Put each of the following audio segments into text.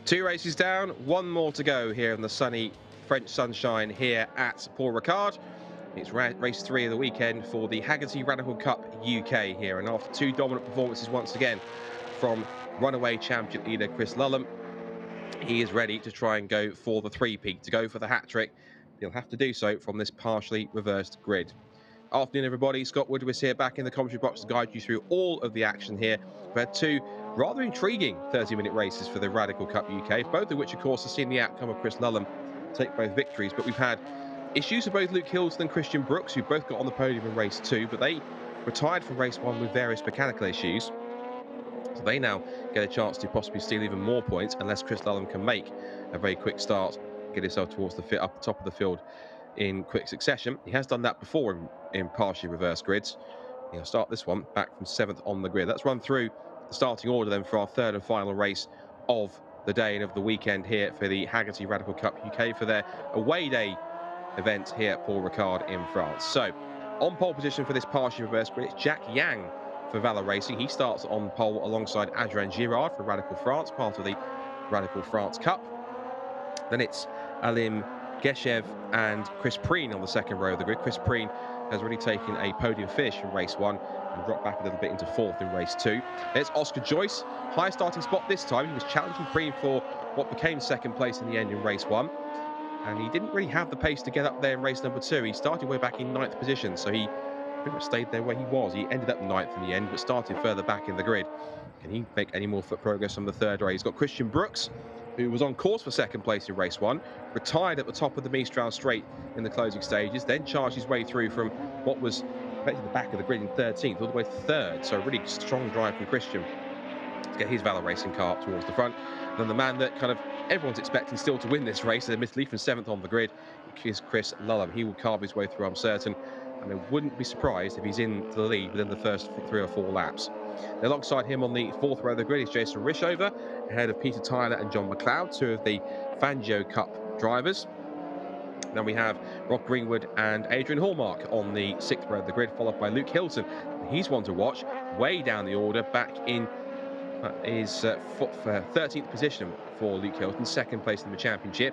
Two races down, one more to go here in the sunny French sunshine here at Paul Ricard. It's race 3 of the weekend for the Hagerty Radical Cup UK here, and after two dominant performances once again from runaway championship leader Chris Lulham, he is ready to try and go for the three-peat, to go for the hat-trick. He'll have to do so from this partially reversed grid. Afternoon, everybody. Scott Woodward here back in the commentary box to guide you through all of the action here. We've had two rather intriguing 30-minute races for the Radical Cup UK, both of which, of course, have seen the outcome of Chris Lulham take both victories. But we've had issues for both Luke Hilton and Christian Brooks, who both got on the podium in race 2, but they retired from race 1 with various mechanical issues. So they now get a chance to possibly steal even more points unless Chris Lulham can make a very quick start, get himself towards the up the top of the field in quick succession. He has done that before in partially reverse grids. He'll start this one back from 7th on the grid. Let's run through the starting order then for our third and final race of the day and of the weekend here for the Hagerty Radical Cup UK for their away day event here at Paul Ricard in France. So, on pole position for this partially reverse grid, it's Jack Yang for Valor Racing. He starts on pole alongside Adrian Girard for Radical France, part of the Radical France Cup. Then it's Alim Geshev and Chris Preen on the second row of the grid. Chris Preen has already taken a podium finish in race 1 and dropped back a little bit into 4th in race 2. There's Oscar Joyce, high starting spot this time. He was challenging Preen for what became second place in the end in race 1. And he didn't really have the pace to get up there in race number 2. He started way back in 9th position, so he pretty much stayed there where he was. He ended up 9th in the end, but started further back in the grid. Can he make any more foot progress on the third race? He's got Christian Brooks, who was on course for second place in race 1, retired at the top of the Mistral straight in the closing stages, then charged his way through from what was effectively the back of the grid in 13th all the way to 3rd. So a really strong drive from Christian to get his Valor Racing car up towards the front. And then the man that kind of everyone's expecting still to win this race, admittedly from 7th on the grid, is Chris Lulham. He will carve his way through, I'm certain, and I wouldn't be surprised if he's into the lead within the first 3 or 4 laps. Alongside him on the 4th row of the grid is Jason Rishover, ahead of Peter Tyler and John McLeod, 2 of the Fangio Cup drivers. Then we have Rob Greenwood and Adrian Hallmark on the 6th row of the grid, followed by Luke Hilton. He's one to watch, way down the order, back in his 13th position for Luke Hilton, second place in the championship.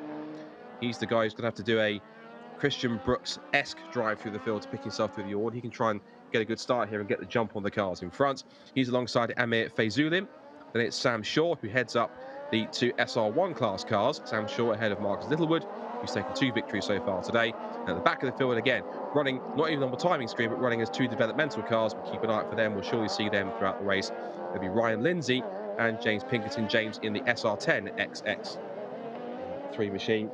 He's the guy who's going to have to do a Christian Brooks-esque drive through the field to pick himself through the order. He can try and get a good start here and get the jump on the cars in front. He's alongside Amir Feyzulin. Then it's Sam Shaw, who heads up the 2 SR1 class cars. Sam Shaw ahead of Marcus Littlewood, who's taken 2 victories so far today. And at the back of the field again, running not even on the timing screen, but running as 2 developmental cars. But keep an eye out for them. We'll surely see them throughout the race. There'll be Ryan Lindsay and James Pinkerton. James in the SR10 XX3 machine.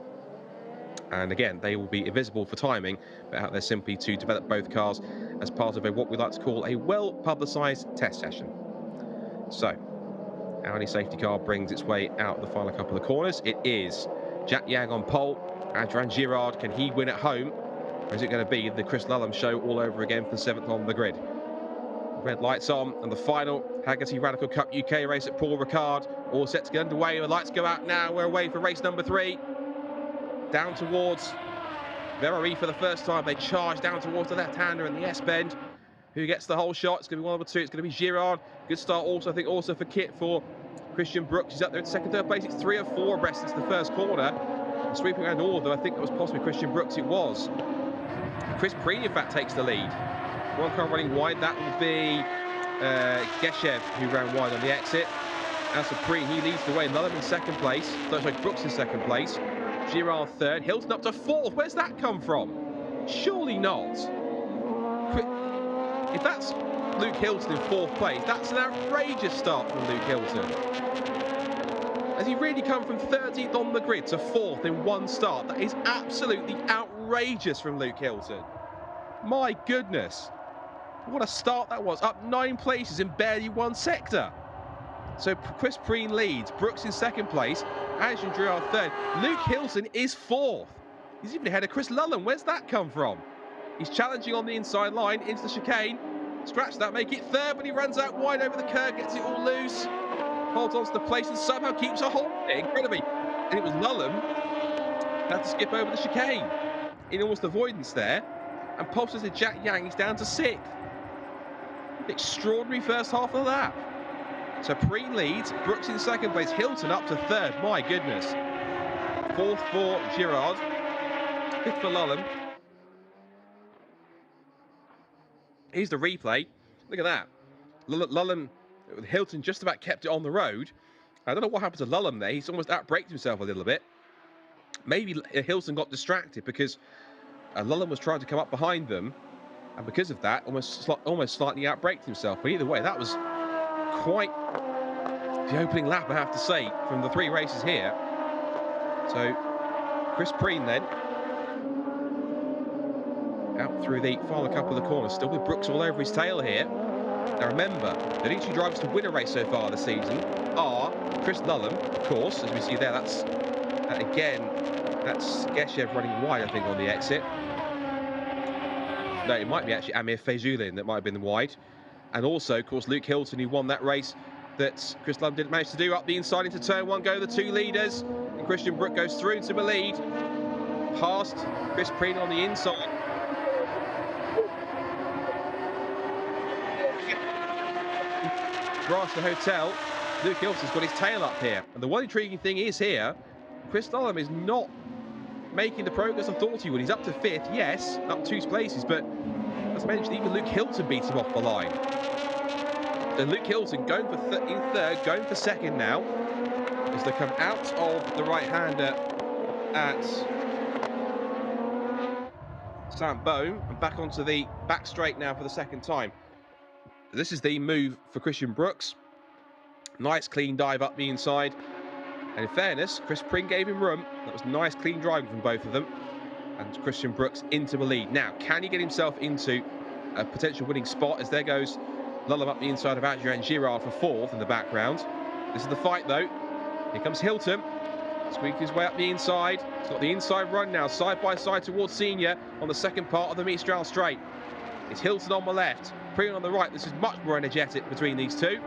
And again, they will be invisible for timing, but out there simply to develop both cars as part of what we like to call a well-publicised test session. So, Audi safety car brings its way out the final couple of corners. It is Jack Yang on pole. Adrian Girard, can he win at home? Or is it going to be the Chris Lulham show all over again for 7th on the grid? Red lights on, and the final Hagerty Radical Cup UK race at Paul Ricard. All set to get underway. The lights go out now. We're away for race number 3. Down towards Verrerie for the first time. They charge down towards the left-hander in the S-bend. Who gets the whole shot? It's going to be 1 over 2. It's going to be Girard. Good start also, I think, also for Kit for Christian Brooks. He's up there in second, third place. It's 3 or 4 abreast into the first corner. And sweeping around all, though I think that was possibly Christian Brooks. It was. Chris Preen, in fact, takes the lead. One car running wide. That will be Geshev, who ran wide on the exit. As for Preen, he leads the way. Lulham in second place. Sorry, Brooks in second place. Girard 3rd, Hilton up to 4th. Where's that come from? Surely not. If that's Luke Hilton in 4th place, that's an outrageous start from Luke Hilton. Has he really come from 13th on the grid to 4th in one start? That is absolutely outrageous from Luke Hilton. My goodness. What a start that was. Up 9 places in barely 1 sector. So Chris Preen leads, Brooks in second place, Adrian Girard 3rd. Luke Hilton is 4th. He's even ahead of Chris Lulham. Where's that come from? He's challenging on the inside line into the chicane. Scratch that, make it 3rd, but he runs out wide over the curve, gets it all loose, holds on to the place and somehow keeps a hold. Incredibly. And it was Lulham who had to skip over the chicane in almost avoidance there. And pulses to Jack Yang, he's down to 6th. Extraordinary first half of the lap. So Preen leads, Brooks in second place, Hilton up to third. My goodness. Fourth for Girard, fifth for Lulham. Here's the replay. Look at that. Lulham, Hilton just about kept it on the road. I don't know what happened to Lulham there. He's almost outbraked himself a little bit. Maybe Hilton got distracted because Lulham was trying to come up behind them, and because of that, almost slightly outbraked himself. But either way, that was quite the opening lap, I have to say, from the three races here. So Chris Preen then out through the final couple of the corners, still with Brooks all over his tail here. Now remember, the only two drivers to win a race so far this season are Chris Lulham, of course, as we see there. That's Geshev running wide, I think, on the exit. No, it might be actually Amir Feyzulin that might have been wide. And also, of course, Luke Hilton, who won that race that Chris Lulham didn't manage to do. Up the inside into turn one go the two leaders. And Christian Brook goes through into the lead. Past Chris Preen on the inside. Across the hotel, Luke Hilton's got his tail up here. And the one intriguing thing is here, Chris Lulham is not making the progress I thought he would. He's up to fifth, yes, up 2 places, but as mentioned, even Luke Hilton beat him off the line. So Luke Hilton going for in third, going for second now, as they come out of the right-hander at St. Bone and back onto the back straight now for the second time. This is the move for Christian Brooks. Nice clean dive up the inside. And in fairness, Chris Preen gave him room. That was nice clean driving from both of them. And Christian Brooks into the lead. Now, can he get himself into a potential winning spot as there goes Lulham up the inside of Hagerty and Girard for fourth in the background. This is the fight though. Here comes Hilton. Squeaking his way up the inside. He's got the inside run now, side by side towards Senior on the second part of the Mistral Straight. It's Hilton on the left, Preen on the right. This is much more energetic between these two.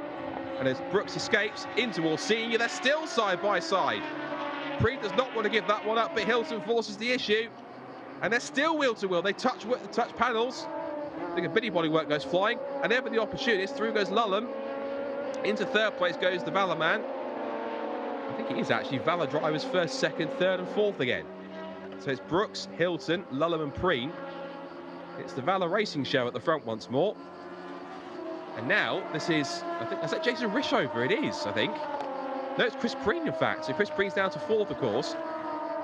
And as Brooks escapes in towards Senior, they're still side by side. Preen does not want to give that one up, but Hilton forces the issue. And they're still wheel to wheel. They touch panels. I think a bitty bodywork goes flying. And ever the opportunist, through goes Lulham. Into third place goes the Valor man. I think it is actually Valor drivers first, second, third and fourth again. So it's Brooks, Hilton, Lulham and Preen. It's the Valor Racing show at the front once more. And now this is, I think, is that Jason Rishover? It is, I think. No, it's Chris Preen, in fact. So Chris Preen's down to fourth, of course.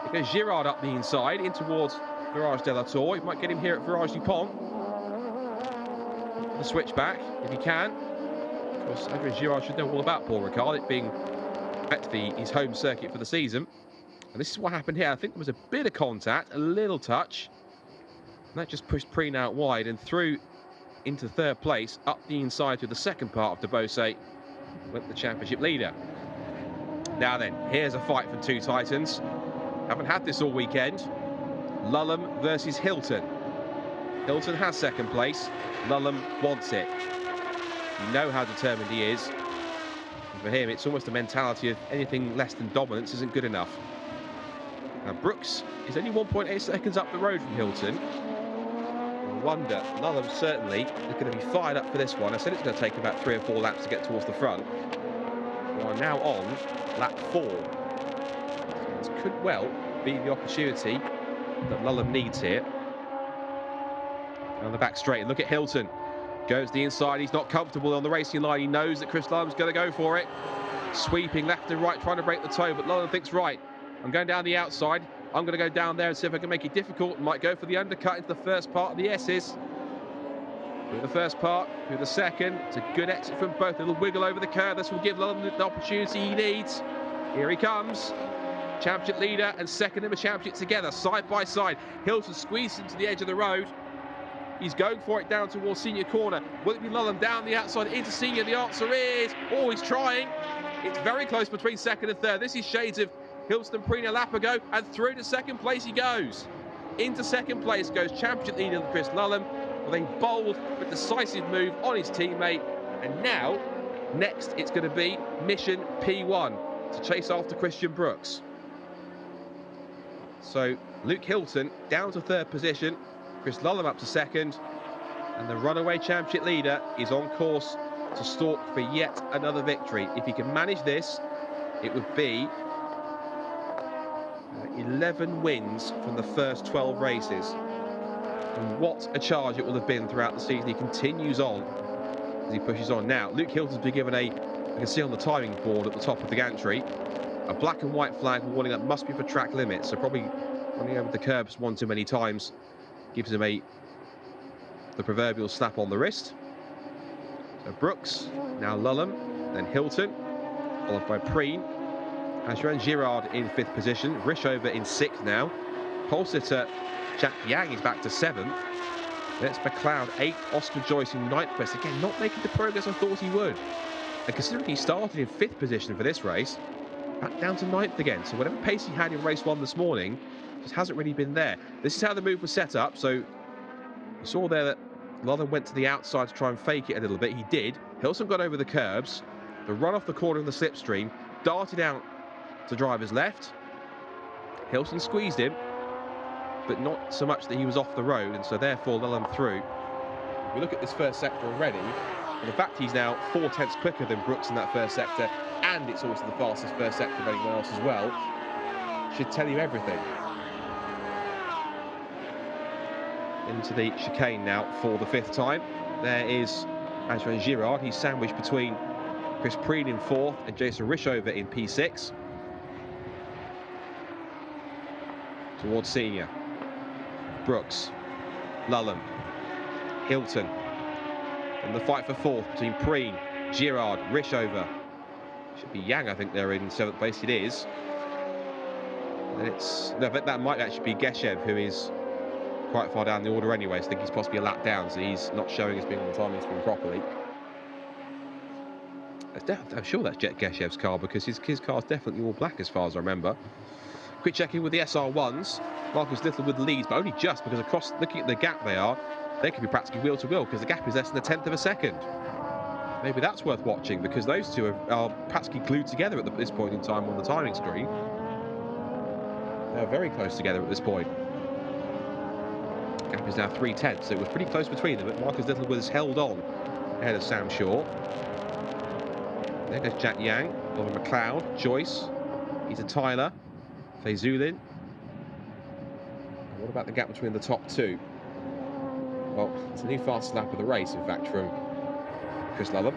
It goes Girard up the inside, in towards Virage de la Tour. He might get him here at Virage du Pont. The switchback, if he can. Of course, Adrian Girard should know all about Paul Ricard, it being effectively his home circuit for the season. And this is what happened here. I think there was a bit of contact, a little touch. And that just pushed Preen out wide and through into third place, up the inside to the second part of the Beausset, went the championship leader. Now then, here's a fight for two Titans. Haven't had this all weekend. Lulham versus Hilton. Hilton has second place. Lulham wants it. You know how determined he is. And for him, it's almost a mentality of anything less than dominance isn't good enough. Now, Brooks is only 1.8 seconds up the road from Hilton. I wonder, Lulham certainly is going to be fired up for this one. I said it's going to take about 3 or 4 laps to get towards the front. We are now on lap 4. So this could well be the opportunity that Lulham needs here. On the back straight, look at Hilton. Goes the inside, he's not comfortable on the racing line. He knows that Chris Lulham's going to go for it. Sweeping left and right, trying to break the toe, but Lulham thinks, right, I'm going down the outside. I'm going to go down there and see if I can make it difficult. Might go for the undercut into the first part of the S's. Through the first part, through the second. It's a good exit from both. A little wiggle over the curve. This will give Lulham the opportunity he needs. Here he comes. Championship leader and second in the championship together, side by side. Hilton squeezed into the edge of the road. He's going for it down towards Senior corner. Will it be Lulham down the outside into Senior? The answer is, oh, he's trying. It's very close between second and third. This is shades of Hilton and Preen a lap ago, and through to second place he goes. Into second place goes championship leader Chris Lulham with a bold but decisive move on his teammate. And now, next, it's going to be mission P1 to chase after Christian Brooks. So Luke Hilton down to third position, Chris Lulham up to second, and the runaway championship leader is on course to stalk for yet another victory. If he can manage this, it would be 11 wins from the first 12 races. And what a charge it will have been throughout the season. He continues on as he pushes on. Now, Luke Hilton's been given I can see on the timing board at the top of the gantry, a black and white flag warning that must be for track limits. So probably running over the curbs one too many times gives him the proverbial slap on the wrist. So Brooks, now Lulham, then Hilton, followed by Preen. Girard in 5th position, Rishover in 6th now. Pole sitter Jack Yang is back to 7th. That's McLeod 8th, Oscar Joyce in 9th place. Again, not making the progress I thought he would. And considering he started in 5th position for this race, back down to 9th again. So whatever pace he had in race 1 this morning, just hasn't really been there. This is how the move was set up. So you saw there that Lulham went to the outside to try and fake it a little bit. He did. Hilton got over the curbs. The run off the corner of the slipstream, darted out to driver's left. Hilton squeezed him, but not so much that he was off the road, and so therefore Lulham through. We look at this first sector already, and the fact he's now 4/10 quicker than Brooks in that first sector, and it's also the fastest first sector of anyone else as well, should tell you everything. Into the chicane now for the 5th time. There is Girard. He's sandwiched between Chris Preen in 4th and Jason Rishover in P6. Towards senior. Brooks, Lulham, Hilton. And the fight for 4th between Preen, Girard, Rishover. Should be Yang, I think they're in 7th place. It is. And it's no, but that might actually be Geshev, who is quite far down the order anyway. So I think he's possibly a lap down, so he's not showing as being on the timing screen properly. I'm sure that's Jet Geshev's car, because his car's definitely all black as far as I remember. Quick check-in with the SR1s. Marcus Littlewood leads, but only just, because across, looking at the gap they could be practically wheel to wheel, because the gap is less than 1/10 of a second. Maybe that's worth watching, because those two are practically glued together at this point in time on the timing screen. They're very close together at this point. Gap is now 3/10, so it was pretty close between them, but Marcus Littlewood has held on ahead of Sam Shaw. There goes Jack Yang, over McLeod, Joyce, Peter Tyler, Fazulin. What about the gap between the top two? Well, it's a new fastest lap of the race, in fact, from Chris Lulham.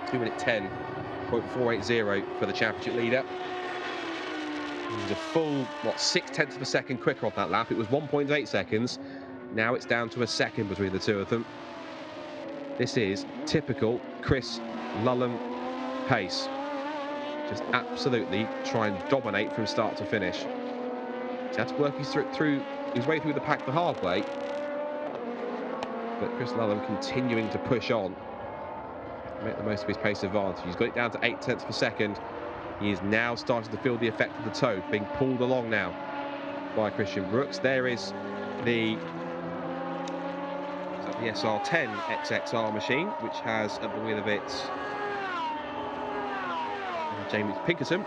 2:10.480 for the championship leader. He's a full, 6/10 of a second quicker off that lap. It was 1.8 seconds. Now it's down to a second between the two of them. This is typical Chris Lulham pace. Just absolutely try and dominate from start to finish. He had to work his way through the pack the hard way. But Chris Lulham continuing to push on, make the most of his pace advantage. He's got it down to 0.8 of a second. He is now starting to feel the effect of the toe, being pulled along now by Christian Brooks. There is the SR10 XXR machine, which has at the wheel of it James Pinkerton.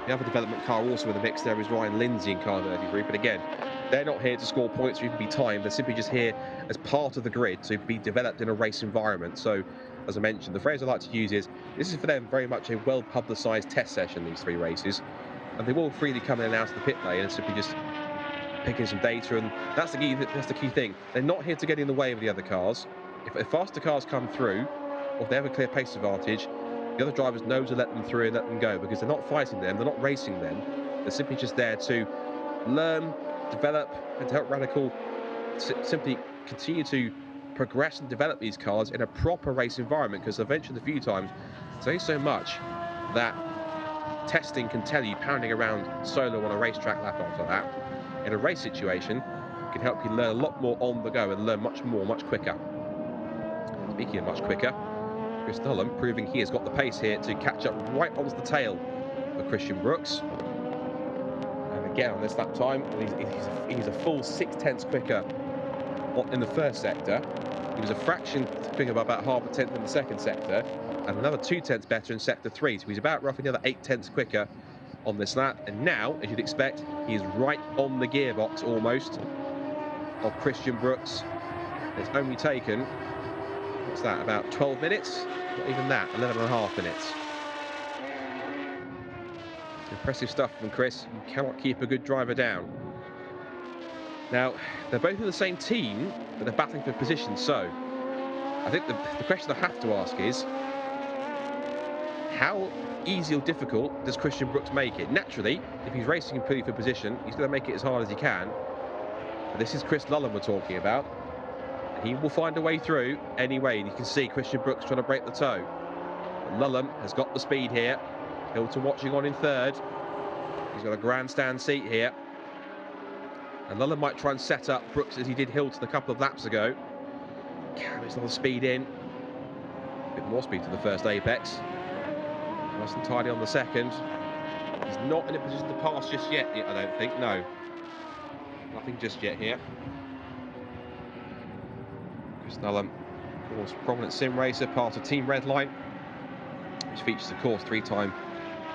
The other development car also in the mix there is Ryan Lindsay in car 33, but again, they're not here to score points or even be timed. They're simply just here as part of the grid to be developed in a race environment. So, as I mentioned, the phrase I like to use is, this is for them very much a well-publicised test session, these 3 races. And they will freely come in and out of the pit lane and simply just picking some data, and that's the key thing. They're not here to get in the way of the other cars. If faster cars come through, or if they have a clear pace advantage, the other drivers know to let them through and let them go, because they're not fighting them, they're not racing them. They're simply just there to learn, develop, and to help Radical simply continue to progress and develop these cars in a proper race environment, because I've mentioned a few times, there's only so much that testing can tell you pounding around solo on a racetrack lap after that. In a race situation, it can help you learn a lot more on the go and learn much more, much quicker. Speaking of much quicker, Chris Lulham proving he has got the pace here to catch up right onto the tail of Christian Brooks. And again, on this lap time, he's a full 0.6 quicker in the first sector. He was a fraction quicker by about 0.5 in the second sector, and another 0.2 better in sector 3. So he's about roughly another 0.8 quicker on this lap. And now, as you'd expect, he is right on the gearbox almost of Christian Brooks. It's only taken what's that, about 12 minutes? Not even that, 11.5 minutes. Impressive stuff from Chris. You cannot keep a good driver down. Now, they're both in the same team, but they're battling for position, so I think the question I have to ask is, how easy or difficult does Christian Brooks make it? Naturally, if he's racing purely for position, he's going to make it as hard as he can. But this is Chris Lullen we're talking about. He will find a way through anyway, and you can see Christian Brooks trying to break the toe. But Lullen has got the speed here. Hilton watching on in third. He's got a grandstand seat here. And Lullen might try and set up Brooks as he did Hilton a couple of laps ago. Carries a lot of speed in. A bit more speed to the first apex. Nice and tidy on the second. He's not in a position to pass just yet, I don't think. No. Nothing just yet here. Chris Lullen, of course, prominent sim racer, part of Team Redline, which features, of course, three-time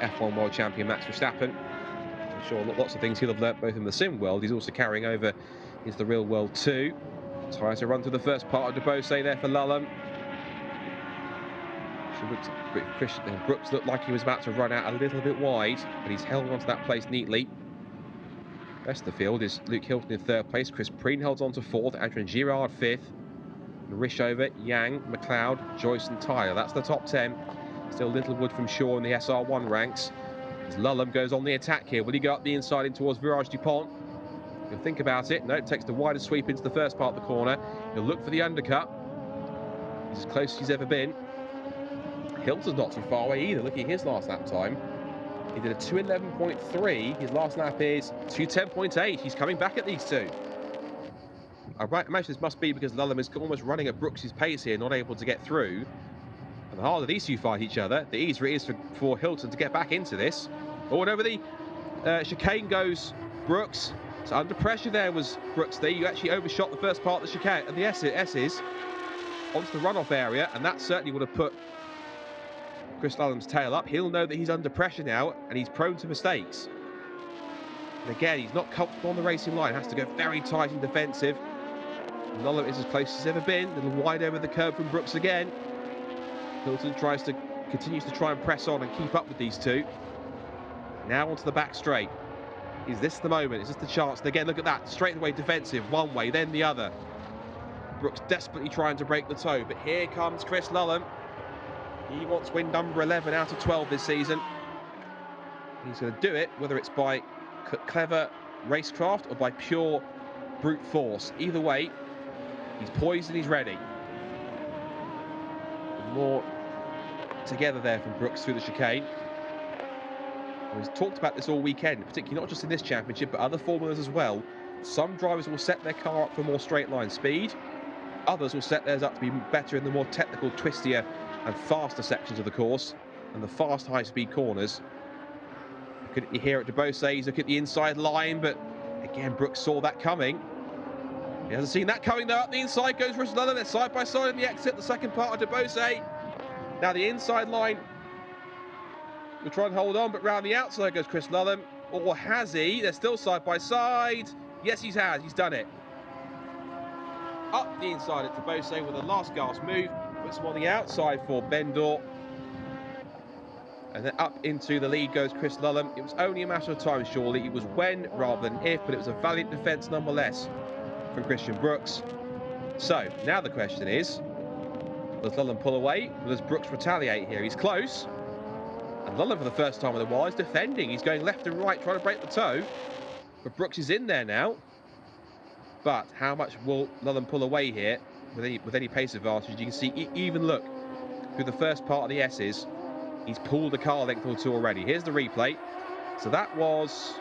F1 World Champion Max Verstappen. I'm sure lots of things he'll have learnt both in the sim world. He's also carrying over into the real world too. Tries to run through the first part of Debose there for Lullen. Brooks looked like he was about to run out a little bit wide, but he's held onto that place neatly. Rest of the field is Luke Hilton in third place. Chris Preen holds on to fourth. Adrian Girard fifth. Marishover, Yang, McLeod, Joyce and Tyler. That's the top 10. Still Littlewood from Shaw in the SR1 ranks. As Lullen goes on the attack here. Will he go up the inside in towards Virage Dupont? He'll think about it. No, it takes the widest sweep into the first part of the corner. He'll look for the undercut. He's as close as he's ever been. Hilton's not too far away either. Looking at his last lap time. He did a 2:11.3. His last lap is 2:10.8. He's coming back at these two. I imagine this must be because Lullen is almost running at Brooks' pace here, not able to get through. And the harder these two fight each other, the easier it is for Hilton to get back into this. Oh, and over the chicane goes Brooks. So under pressure there was Brooks there. You actually overshot the first part of the chicane and the S's onto the runoff area, and that certainly would have put Chris Lullen's tail up. He'll know that he's under pressure now, and he's prone to mistakes. And again, he's not comfortable on the racing line. Has to go very tight and defensive. Lullen is as close as he's ever been. A little wide over the curb from Brooks again. Hilton continues to try and press on and keep up with these two. Now onto the back straight. Is this the moment? Is this the chance? And again, look at that. Straight away defensive. One way, then the other. Brooks desperately trying to break the toe. But here comes Chris Lullen. He wants win number 11 out of 12 this season. He's going to do it, whether it's by clever racecraft or by pure brute force. Either way, he's poised and he's ready. More together there from Brooks through the chicane. We've talked about this all weekend, particularly not just in this championship, but other formulas as well. Some drivers will set their car up for more straight line speed. Others will set theirs up to be better in the more technical, twistier and faster sections of the course and the fast high-speed corners. You hear at Debose, he's looking at the inside line, but again, Brooks saw that coming. He hasn't seen that coming though. Up the inside goes Chris Lullen. They're side by side in the exit, the second part of Debose. Now the inside line will try and hold on, but round the outside goes Chris Lullen. Or has he? They're still side by side. Yes, he has. He's done it. Up the inside at Debose with a last gasp move. Puts him on the outside for Bendor. And then up into the lead goes Chris Lullen. It was only a matter of time, surely. It was when rather than if, but it was a valiant defence nonetheless from Christian Brooks. So, now the question is, does Lullen pull away or does Brooks retaliate here? He's close. And Lullen, for the first time in a while, is defending. He's going left and right, trying to break the toe. But Brooks is in there now. But how much will Lullen pull away here with any pace advantage? You can see, even look, through the first part of the S's, he's pulled a car length or two already. Here's the replay. So that was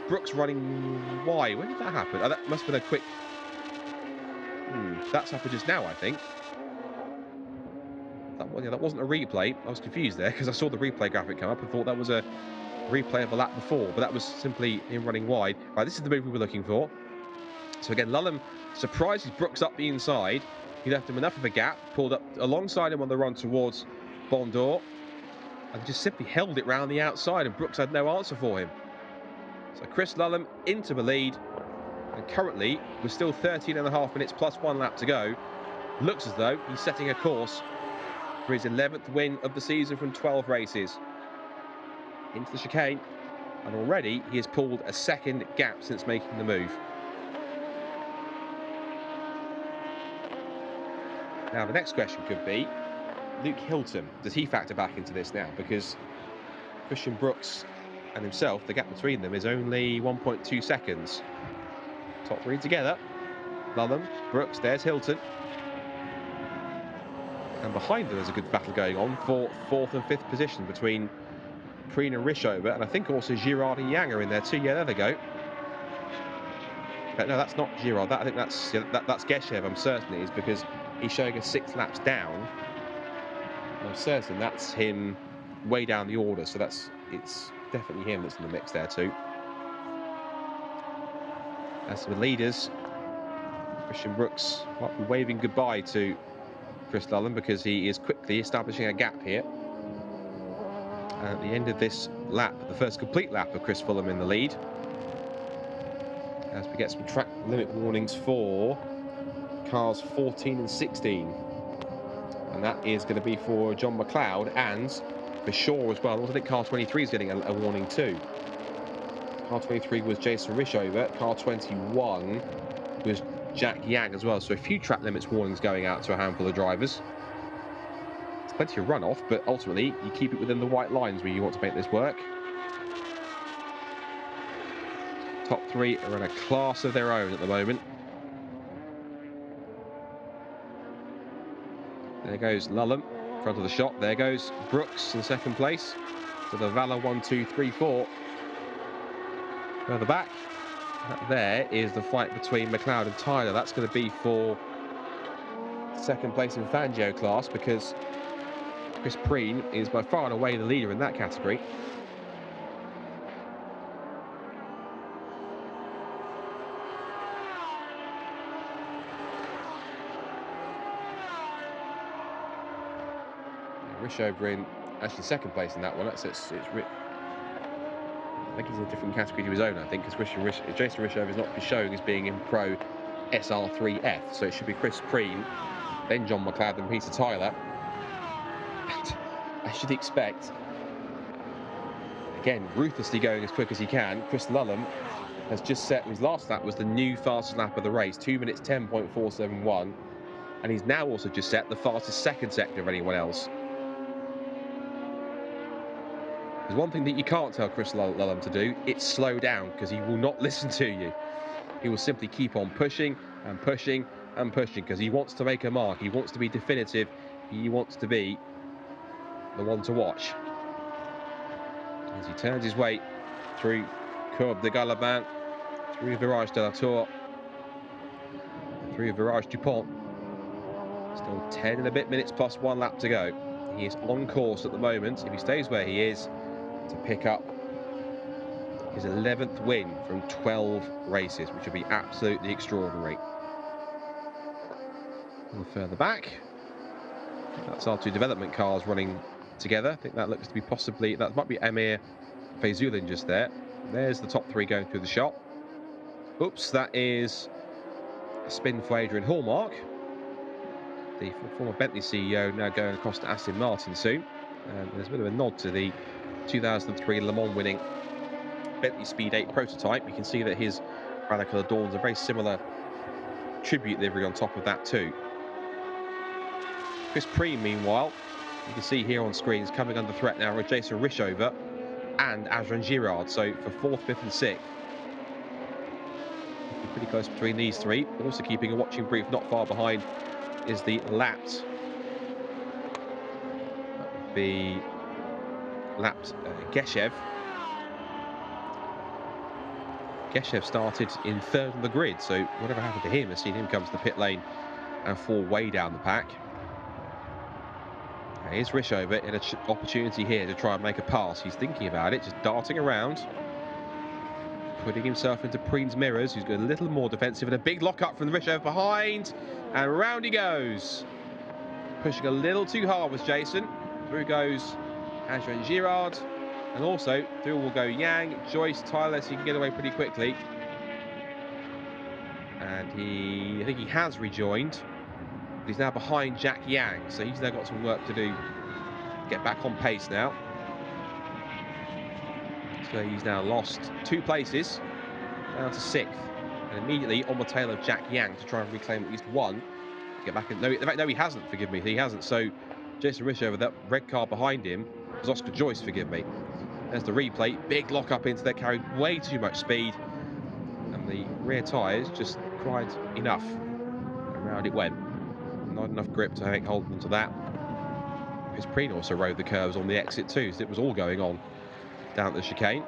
Brooks running wide. When did that happen? Oh, that must have been a quick... that's happened just now, I think. That wasn't a replay. I was confused there because I saw the replay graphic come up and thought that was a replay of a lap before, but that was simply him running wide. Right, this is the move we were looking for. So again, Lullen surprises Brooks up the inside. He left him enough of a gap, pulled up alongside him on the run towards Bondor, and just simply held it round the outside, and Brooks had no answer for him. So Chris Lullen into the lead, and currently, with still 13.5 minutes plus 1 lap to go, Looks as though he's setting a course for his 11th win of the season from 12 races. Into the chicane, and already he has pulled a second gap since making the move. Now the next question could be, Luke Hilton, does he factor back into this now? Because Christian Brooks and himself, the gap between them is only 1.2 seconds. Top three together. Lulham, Brooks, there's Hilton. And behind them there's a good battle going on for 4th and 5th position between Preen and Rishover, and I think also Girard and Yang are in there too. Yeah, there they go. But no, that's not Girard. I think that's Geshev. I'm certain it is, because he's showing us 6 laps down. I'm certain that's him way down the order, so it's definitely him that's in the mix there too. As for the leaders, Christian Brooks might be waving goodbye to Chris Lulham because he is quickly establishing a gap here. And at the end of this lap, the first complete lap of Chris Fulham in the lead, as we get some track limit warnings for cars 14 and 16. And that is going to be for John McLeod and for Shaw as well. Also, I think car 23 is getting a warning too. Car 23 was Jason Rishover. Car 21 was Jack Yang as well. So a few track limits warnings going out to a handful of drivers. It's plenty of runoff, but ultimately you keep it within the white lines where you want to make this work. Top three are in a class of their own at the moment. There goes Lulham, front of the shot. There goes Brooks in second place. So the Valor 1, 2, 3, 4. Further back, that there is the fight between McLeod and Tyler. That's going to be for second place in Fangio class, because Chris Preen is by far and away the leader in that category. Rishover in actually second place in that one. I think he's in a different category to his own, I think, because Jason Rishover is not showing as being in Pro SR3F, so it should be Chris Preen, then John McLeod, then Peter Tyler. And I should expect, again, ruthlessly going as quick as he can, Chris Lulham has just set, his last lap was the new fastest lap of the race, 2 minutes 10.471, and he's now also just set the fastest second sector of anyone else. There's one thing that you can't tell Chris Lulham to do, it's slow down, because he will not listen to you. He will simply keep on pushing and pushing and pushing, because he wants to make a mark, he wants to be definitive, he wants to be the one to watch. As he turns his way through Courbe de Galabin, through Virage de la Tour, through Virage du Pont. Still 10 and a bit minutes plus 1 lap to go. He is on course at the moment, if he stays where he is, to pick up his 11th win from 12 races, which would be absolutely extraordinary. A little further back, that's our 2 development cars running together. I think that looks to be possibly, that might be Emir Feyzulin just there. There's the top 3 going through the shot. Oops, that is a spin for Adrian Hallmark, the former Bentley CEO, now going across to Aston Martin soon. And there's a bit of a nod to the 2003 Le Mans winning Bentley Speed 8 prototype. You can see that his Radical adorns a very similar tribute livery on top of that too. Chris Preen, meanwhile, you can see here on screen, is coming under threat now with Jason Rishover and Adrian Girard. So for 4th, 5th and 6th. Pretty close between these 3. Also keeping a watching brief not far behind is the lapped. That would be lapped Geshev. Geshev started in 3rd on the grid, so whatever happened to him has seen him come to the pit lane and fall way down the pack. Here's Rishover in an opportunity here to try and make a pass. He's thinking about it, just darting around, putting himself into Preen's mirrors, who's got a little more defensive, and a big lock-up from the Rishover behind, and round he goes. Pushing a little too hard was Jason. Through goes Adrian Girard, and also through will go Yang, Joyce, Tyler, so he can get away pretty quickly. And I think he has rejoined. But he's now behind Jack Yang, so he's now got some work to do. Get back on pace now. So he's now lost 2 places, down to 6th, and immediately on the tail of Jack Yang to try and reclaim at least 1 to get back in. No, in fact, no, he hasn't. Forgive me, he hasn't. So Jason Risch over that red car behind him was Oscar Joyce. Forgive me. There's the replay. Big lock up into there, carried way too much speed, and the rear tyres just cried enough, and round it went. Not enough grip to hold onto that. Chris Preen also rode the curves on the exit too, so it was all going on down at the chicane.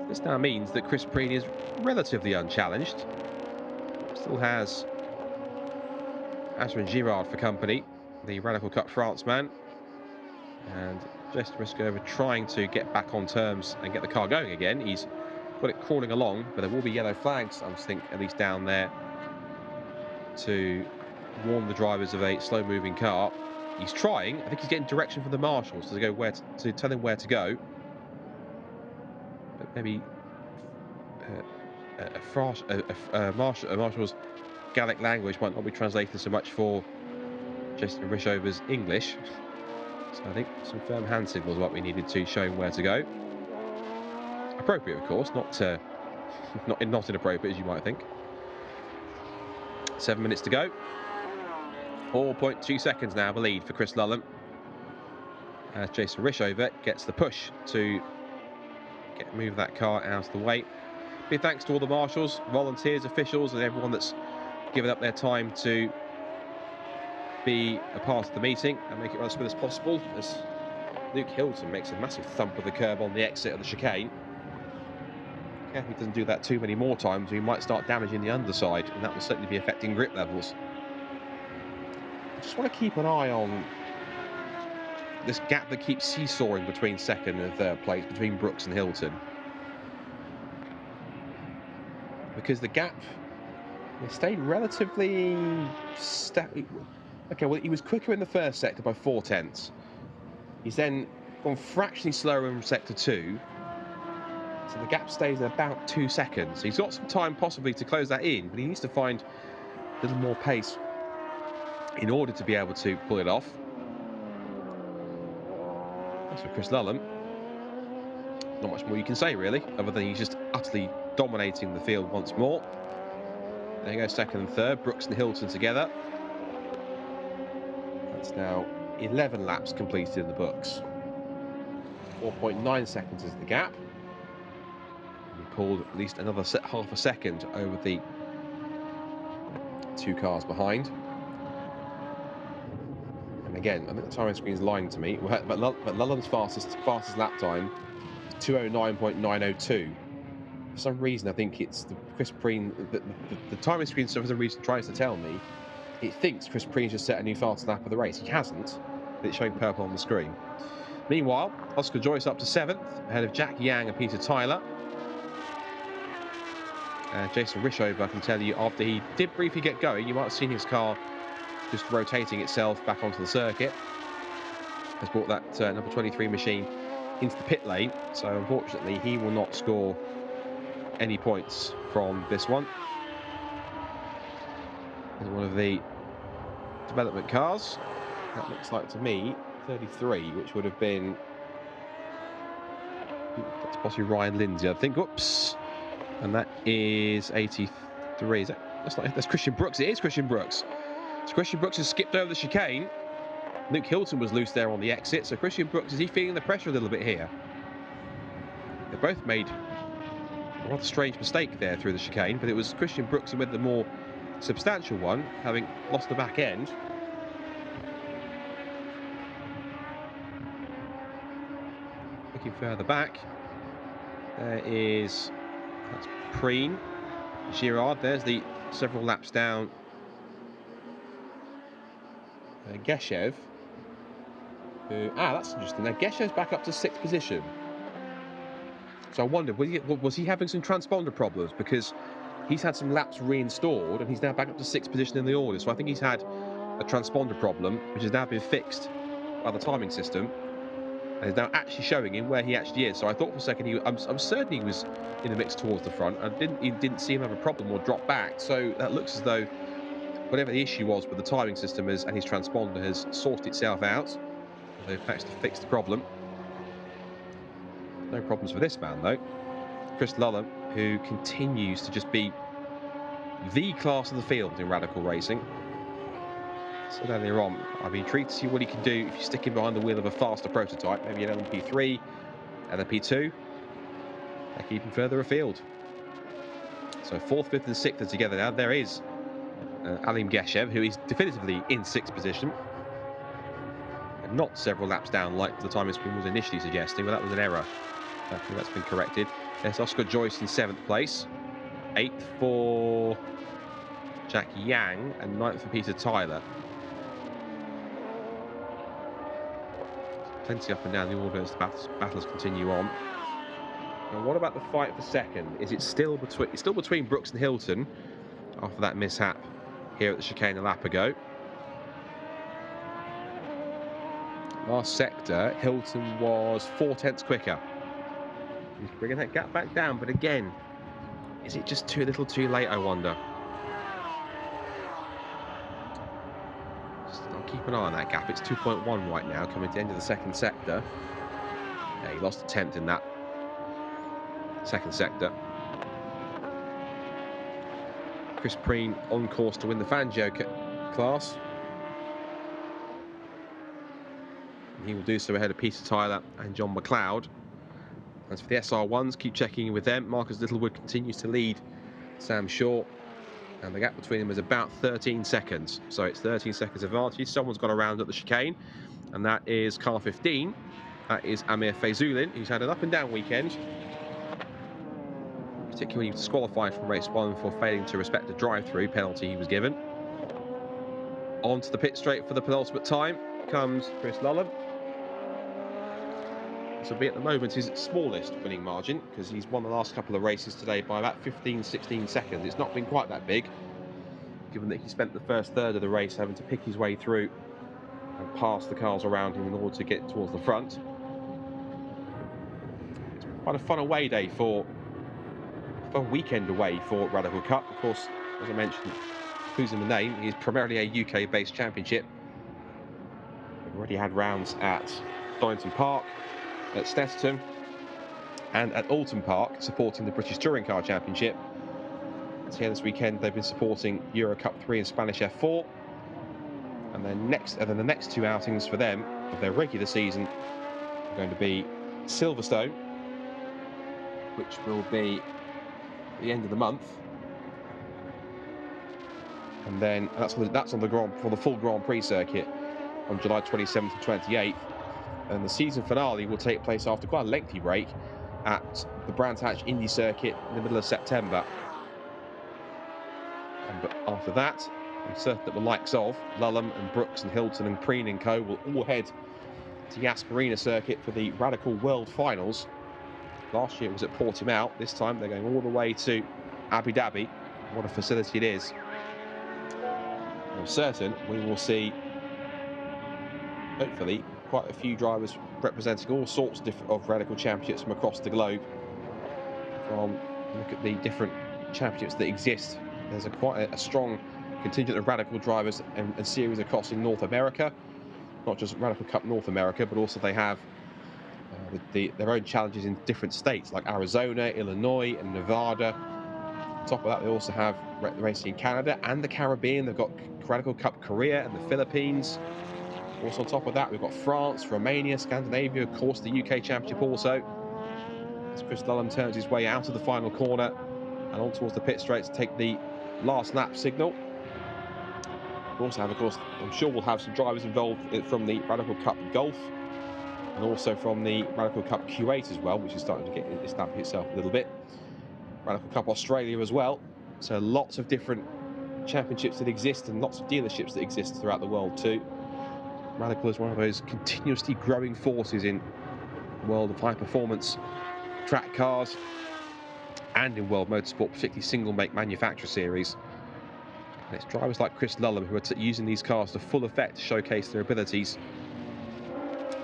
This now means that Chris Preen is relatively unchallenged. Still has French Girard for company, the Radical Cup France man, and Jason Risch trying to get back on terms and get the car going again. He's got it crawling along, but there will be yellow flags, I think, at least down there, to warn the drivers of a slow-moving car. He's trying. I think he's getting direction from the marshals to go to tell him where to go. But maybe a marshal's Gallic language might not be translated so much for Jason Rishover's English. So I think some firm hand signals what we needed to show him where to go. Appropriate, of course, not inappropriate as you might think. 7 minutes to go. 4.2 seconds now, the lead for Chris Lulham. As Jason Rishover gets the push to move that car out of the way. Big thanks to all the marshals, volunteers, officials, and everyone that's given up their time to be a part of the meeting and make it run as smooth as possible. As Luke Hilton makes a massive thump of the curb on the exit of the chicane. Careful he doesn't do that too many more times, or he might start damaging the underside, and that will certainly be affecting grip levels. I just want to keep an eye on this gap that keeps seesawing between 2nd and 3rd place, between Brooks and Hilton. Because the gap stayed relatively okay, well, he was quicker in the 1st sector by 0.4. He's then gone fractionally slower in sector 2. So the gap stays at about 2 seconds. He's got some time possibly to close that in, but he needs to find a little more pace in order to be able to pull it off. That's for Chris Lulham. Not much more you can say, really, other than he's just utterly dominating the field once more. There you go, 2nd and 3rd, Brooks and Hilton together. That's now 11 laps completed in the books. 4.9 seconds is the gap. And he pulled at least another half a second over the 2 cars behind. And again, I think the timing screen's lying to me, but Lulham's fastest lap time is 209.902. For some reason, I think it's the Chris Preen. The timing screen, for some reason, tries to tell me it thinks Chris Preen's just set a new fastest lap of the race. He hasn't, but it's showing purple on the screen. Meanwhile, Oscar Joyce up to 7th, ahead of Jack Yang and Peter Tyler. Jason Rishover, I can tell you, after he did briefly get going, you might have seen his car just rotating itself back onto the circuit. Has brought that number 23 machine into the pit lane, so unfortunately he will not score any points from this one. There's one of the development cars. That looks like to me 33, which would have been, that's possibly Ryan Lindsay, I think. Whoops. And that is 83. Is that, that's Christian Brooks. It is Christian Brooks. So Christian Brooks has skipped over the chicane. Luke Hilton was loose there on the exit. So Christian Brooks, is he feeling the pressure a little bit here? They both made a rather strange mistake there through the chicane, but it was Christian Brooks who made the more substantial one, having lost the back end. Looking further back, there is, that's Preen, Girard, there's the several laps down. Geshev, who, that's interesting. Now Geshev's back up to 6th position. So I wondered, was he having some transponder problems? Because he's had some laps reinstalled and he's now back up to 6th position in the order. So I think he's had a transponder problem, which has now been fixed by the timing system. and is now actually showing him where he actually is. So I thought for a second, I'm certain he was in the mix towards the front. I didn't see him have a problem or drop back. So that looks as though whatever the issue was with the timing system and his transponder has sorted itself out. They've managed to fix the problem. No problems for this man, though. Chris Lullum, who continues to just be the class of the field in radical racing. So earlier on, I'd be intrigued to see what he can do if you stick him behind the wheel of a faster prototype, maybe an LMP3, LMP2, like even further afield. So 4th, 5th and 6th are together now. There is Alim Geshev, who is definitively in 6th position. And not several laps down like the timing screen was initially suggesting, but that was an error. I think that's been corrected. There's Oscar Joyce in 7th place. 8th for Jack Yang and 9th for Peter Tyler. Plenty up and down the order as the battles continue on. And what about the fight for second? Is it still between? It's still between Brooks and Hilton after that mishap here at the chicane a lap ago. Last sector, Hilton was 4/10 quicker. He's bringing that gap back down, but again, is it just too little too late, I wonder? I'll keep an eye on that gap. It's 2.1 right now, coming to the end of the second sector. Yeah, he lost a 10th in that second sector. Chris Preen on course to win the Fangio class. He will do so ahead of Peter Tyler and John McLeod. As for the SR1s, keep checking in with them. Marcus Littlewood continues to lead Sam Shaw, and the gap between them is about 13 seconds. So it's 13 seconds advantage. Someone's got around at the chicane, and that is car 15. That is Amir Feyzulin, who's had an up and down weekend, particularly disqualified from race 1 for failing to respect a drive-through penalty he was given. Onto the pit straight for the penultimate time comes Chris Lullum. This will be at the moment his smallest winning margin, because he's won the last couple of races today by about 15-16 seconds. It's not been quite that big, given that he spent the first third of the race having to pick his way through and pass the cars around him in order to get towards the front. It's quite a fun away day fun weekend away for Radical Cup. Of course, as I mentioned, who's in the name, he's primarily a UK-based championship. We've already had rounds at Donington Park, at Snetterton, and at Alton Park, supporting the British Touring Car Championship. So here this weekend they've been supporting Euro Cup 3 and Spanish F4, and then the next two outings for them of their regular season are going to be Silverstone, which will be at the end of the month, and then that's on the full Grand Prix circuit on July 27th and 28th. And the season finale will take place after quite a lengthy break at the Brands Hatch Indy Circuit in the middle of September. But after that, I'm certain that the likes of Lullum and Brooks and Hilton and Preen and co will all head to Yas Marina Circuit for the Radical World Finals. Last year it was at Portimao. This time they're going all the way to Abu Dhabi. What a facility it is. I'm certain we will see, hopefully, quite a few drivers representing all sorts of radical championships from across the globe. Look at the different championships that exist. There's quite a strong contingent of radical drivers and series across in North America. Not just Radical Cup North America, but also they have their own challenges in different states like Arizona, Illinois, and Nevada. On top of that, they also have racing in Canada and the Caribbean. They've got Radical Cup Korea and the Philippines. Also on top of that, we've got France, Romania, Scandinavia, of course, the UK Championship also. As Chris Lullum turns his way out of the final corner and on towards the pit straight to take the last lap signal. We also have, of course, I'm sure we'll have some drivers involved from the Radical Cup Golf and also from the Radical Cup Kuwait as well, which is starting to get established itself a little bit. Radical Cup Australia as well. So lots of different championships that exist and lots of dealerships that exist throughout the world too. Radical is one of those continuously growing forces in the world of high performance track cars and in world motorsport, particularly single make manufacturer series. And it's drivers like Chris Lullum who are using these cars to full effect to showcase their abilities.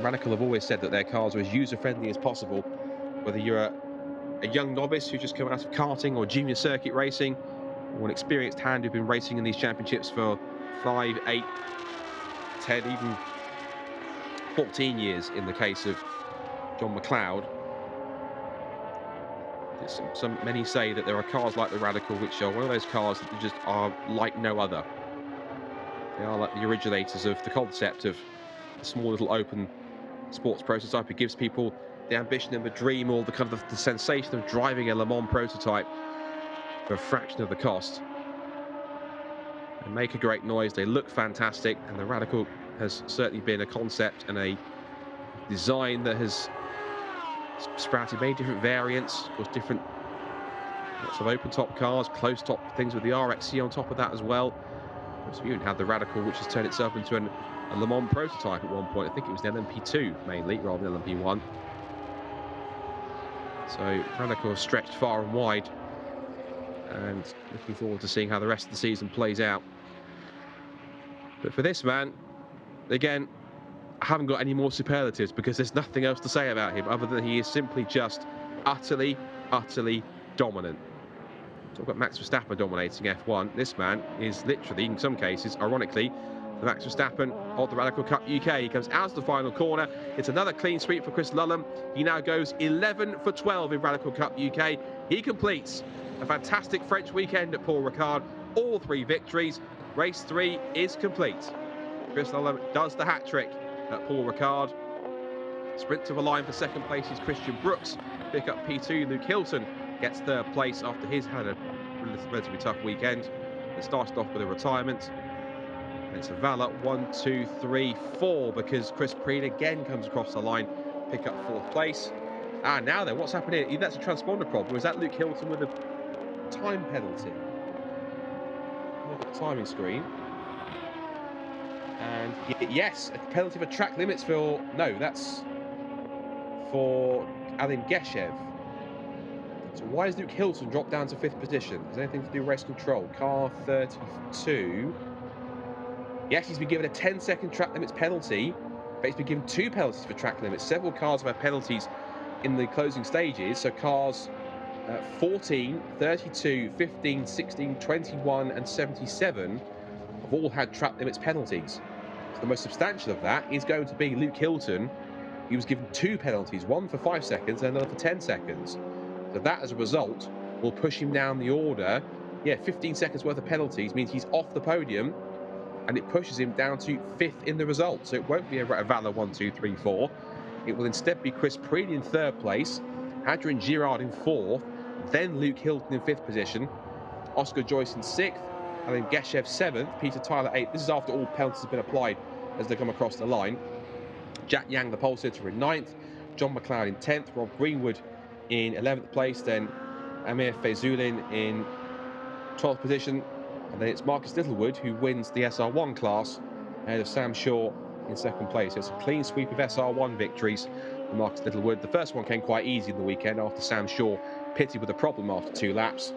Radical have always said that their cars are as user-friendly as possible, whether you're a young novice who's just come out of karting or junior circuit racing, or an experienced hand who've been racing in these championships for 5, 8, 10, even 14 years in the case of John McLeod. Many say that there are cars like the Radical which are one of those cars that just are like no other. They are like the originators of the concept of a small little open sports prototype. It gives people the ambition and the dream, or the kind of the sensation of driving a Le Mans prototype for a fraction of the cost. They make a great noise, they look fantastic, and the Radical has certainly been a concept and a design that has sprouted many different variants, of course, lots of open top cars, close top things with the RXC on top of that as well. So we even had the Radical, which has turned itself into a Le Mans prototype at one point. I think it was an LMP2 mainly, rather than LMP1. So Radical has stretched far and wide, and looking forward to seeing how the rest of the season plays out. But for this man, again, I haven't got any more superlatives because there's nothing else to say about him other than he is simply just utterly, utterly dominant. Talk about Max Verstappen dominating F1. This man is literally, in some cases, ironically, the Max Verstappen of the Radical Cup UK. He comes out of the final corner. It's another clean sweep for Chris Lullum. He now goes 11 for 12 in Radical Cup UK. He completes a fantastic French weekend at Paul Ricard. All 3 victories. Race 3 is complete. Chris Lullum does the hat-trick at Paul Ricard. Sprint to the line for second place is Christian Brooks. Pick up P2. Luke Hilton gets third place after he's had a relatively tough weekend. It started off with a retirement. And it's a Valle 1, 2, 3, 4 because Chris Preen again comes across the line, pick up 4th place. Ah, now then, what's happening here? That's a transponder problem. Is that Luke Hilton with a time penalty? Look at the timing screen. And yes, a penalty for track limits for... No, that's for Alim Geshev. So why has Luke Hilton dropped down to 5th position? Has anything to do with race control? Car 32. Yes, he's been given a 10-second track limits penalty, but he's been given 2 penalties for track limits. Several cars have had penalties in the closing stages. So cars 14, 32, 15, 16, 21 and 77 have all had track limits penalties. So the most substantial of that is going to be Luke Hilton. He was given 2 penalties, one for 5 seconds and another for 10 seconds. So that, as a result, will push him down the order. Yeah, 15 seconds worth of penalties means he's off the podium, and it pushes him down to 5th in the result. So it won't be a Valle 1, 2, 3, 4. It will instead be Chris Preen in 3rd place, Adrian Girard in 4th, then Luke Hilton in 5th position, Oscar Joyce in 6th, and then Geshev 7th, Peter Tyler 8th. This is after all penalties have been applied as they come across the line. Jack Yang, the pole sitter, in 9th, John McLeod in 10th, Rob Greenwood in 11th place, then Amir Fezulin in 12th position, and then it's Marcus Littlewood who wins the SR1 class ahead of Sam Shaw in 2nd place. So it's a clean sweep of SR1 victories for Marcus Littlewood. The first one came quite easy in the weekend after Sam Shaw pitted with a problem after 2 laps.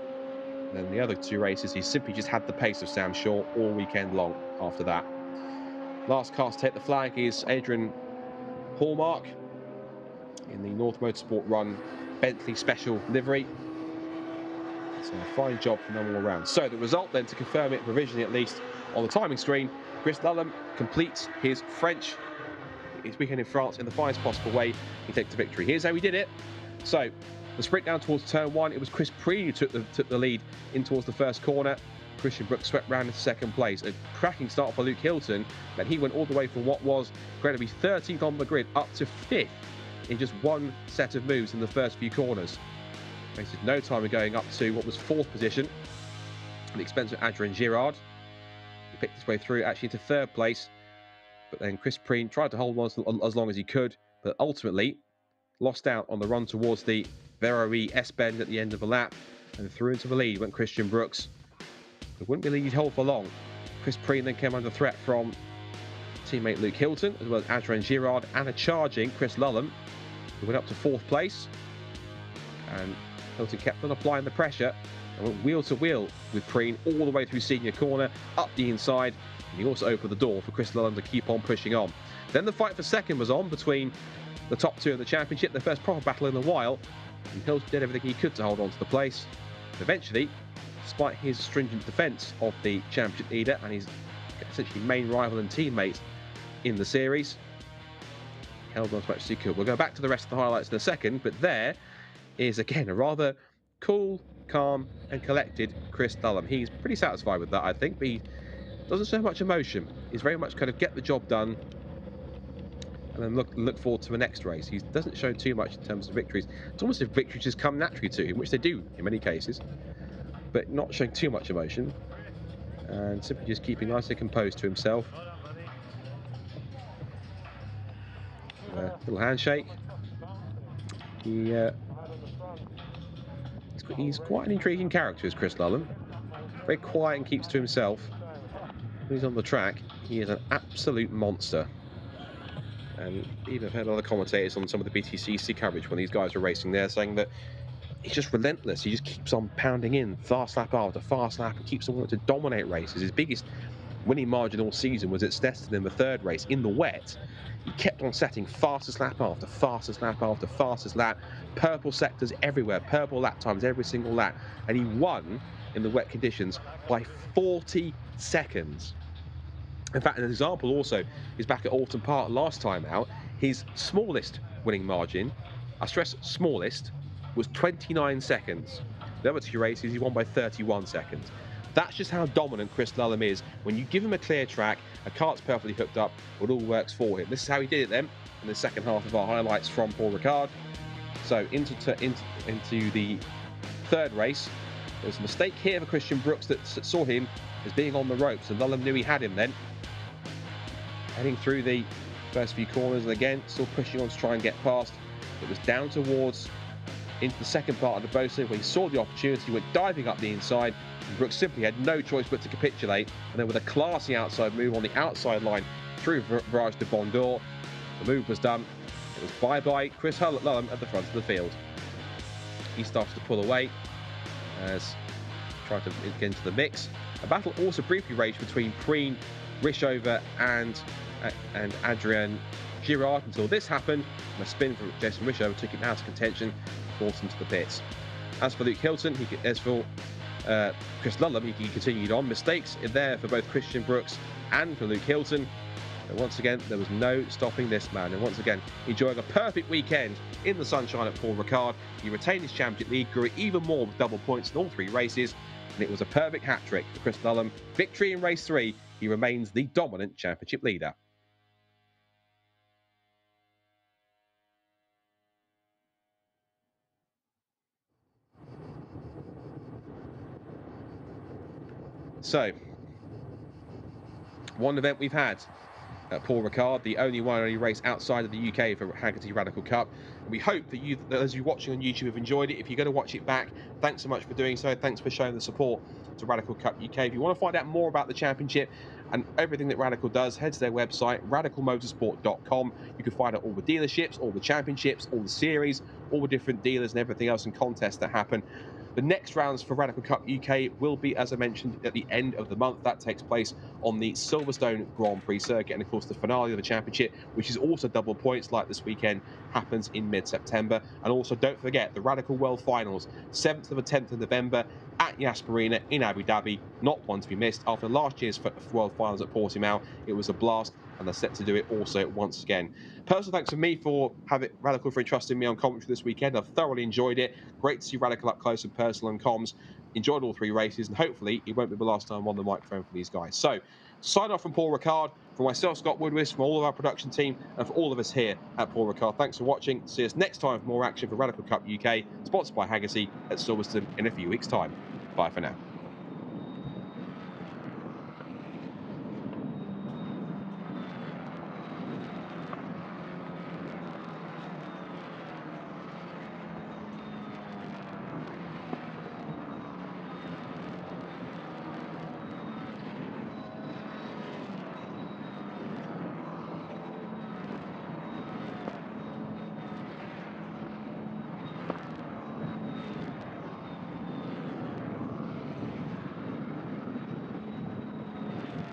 And then the other 2 races, he simply just had the pace of Sam Shaw all weekend long after that. Last car to take the flag is Adrian Hallmark in the North Motorsport Run Bentley Special livery. So a fine job from them all around. So the result then, to confirm it provisionally at least on the timing screen, Chris Lullum completes his weekend in France in the finest possible way. He takes the victory. Here's how he did it. So the sprint down towards turn 1, it was Chris Preen who took the lead in towards the first corner. Christian Brooks swept round into 2nd place. A cracking start for Luke Hilton, but he went all the way from what was going to be 13th on the grid up to 5th in just 1 set of moves in the first few corners. Wasted no time in going up to what was 4th position at the expense of Adrian Girard. He picked his way through actually to 3rd place, but then Chris Preen tried to hold on as long as he could, but ultimately lost out on the run towards the Verroe S-bend at the end of the lap, and through into the lead went Christian Brooks. It wouldn't be lead hold for long. Chris Preen then came under threat from teammate Luke Hilton, as well as Adrian Girard and a charging Chris Lullum, who went up to 4th place. And Hilton kept on applying the pressure and went wheel to wheel with Preen all the way through senior corner, up the inside, And he also opened the door for Chris Lullum to keep on pushing on. Then the fight for second was on between the top two in the championship, their first proper battle in a while. And Hilton did everything he could to hold on to the place. Eventually, despite his stringent defence of the championship leader and his essentially main rival and teammate in the series, held on as much as he could. We'll go back to the rest of the highlights in a second, but there is again a rather cool, calm and collected Chris Lullum. He's pretty satisfied with that, I think, but he doesn't show much emotion. He's very much kind of get the job done and then look forward to the next race. He doesn't show too much in terms of victories. It's almost as if victories just come naturally to him, which they do in many cases, but not showing too much emotion and simply just keeping nice and composed to himself. Little handshake. He's quite an intriguing character, is Chris Lullum. Very quiet and keeps to himself. When he's on the track, he is an absolute monster. And even I've heard other commentators on some of the BTCC coverage when these guys are racing there saying that he's just relentless. He just keeps on pounding in fast lap after fast lap and keeps on wanting to dominate races. His biggest winning margin all season was at Stetson in the third race in the wet. He kept on setting fastest lap after fastest lap after fastest lap. Purple sectors everywhere, purple lap times every single lap. And he won in the wet conditions by 40 seconds. In fact, an example also is back at Alton Park last time out. His smallest winning margin, I stress smallest, was 29 seconds. The other two races, he won by 31 seconds. That's just how dominant Chris Lullum is. When you give him a clear track, a kart's perfectly hooked up, it all works for him. This is how he did it then in the second half of our highlights from Paul Ricard. So into the third race, there was a mistake here for Christian Brooks that saw him as being on the ropes, and Lullum knew he had him then. Heading through the first few corners, and again, still pushing on to try and get past. It was down towards into the second part of the Bosa where he saw the opportunity, went diving up the inside, and Brooks simply had no choice but to capitulate. And then with a classy outside move on the outside line through Virage de Bondor, the move was done. It was bye-bye Chris Lullum at the front of the field. He starts to pull away as trying to get into the mix. A battle also briefly raged between Preen, Rishover and Adrian Girard until this happened, and a spin from Jason Rishover took him out of contention, forced him to the pits. As for Luke Hilton, Chris Lullum, he continued on. Mistakes in there for both Christian Brooks and for Luke Hilton. And once again, there was no stopping this man. And once again, enjoying a perfect weekend in the sunshine at Paul Ricard. He retained his championship lead, grew it even more with double points in all three races. And it was a perfect hat-trick for Chris Lullum. Victory in race 3. He remains the dominant championship leader. So, one event we've had at Paul Ricard, the only race outside of the UK for Hagerty Radical Cup. And we hope that you, as you're watching on YouTube, have enjoyed it. If you're going to watch it back, thanks so much for doing so. Thanks for showing the support to Radical Cup UK. If you want to find out more about the championship and everything that Radical does, head to their website, radicalmotorsport.com. You can find out all the dealerships, all the championships, all the series, all the different dealers and everything else and contests that happen. The next rounds for Radical Cup UK will be, as I mentioned, at the end of the month. That takes place on the Silverstone Grand Prix circuit. And of course, the finale of the championship, which is also double points like this weekend, happens in mid-September. And also, don't forget, the Radical World Finals, 7th to the 10th of November at Yas Marina in Abu Dhabi. Not one to be missed. After last year's World Finals at Portimao, it was a blast. And they're set to do it also once again. Personal thanks for me for having Radical for entrusting me on commentary this weekend. I've thoroughly enjoyed it. Great to see Radical up close and personal and comms. Enjoyed all three races, and hopefully it won't be the last time I'm on the microphone for these guys. So, sign off from Paul Ricard, from myself, Scott Woodwis, from all of our production team, and for all of us here at Paul Ricard. Thanks for watching. See us next time for more action for Radical Cup UK, sponsored by Hagerty at Silverstone in a few weeks' time. Bye for now.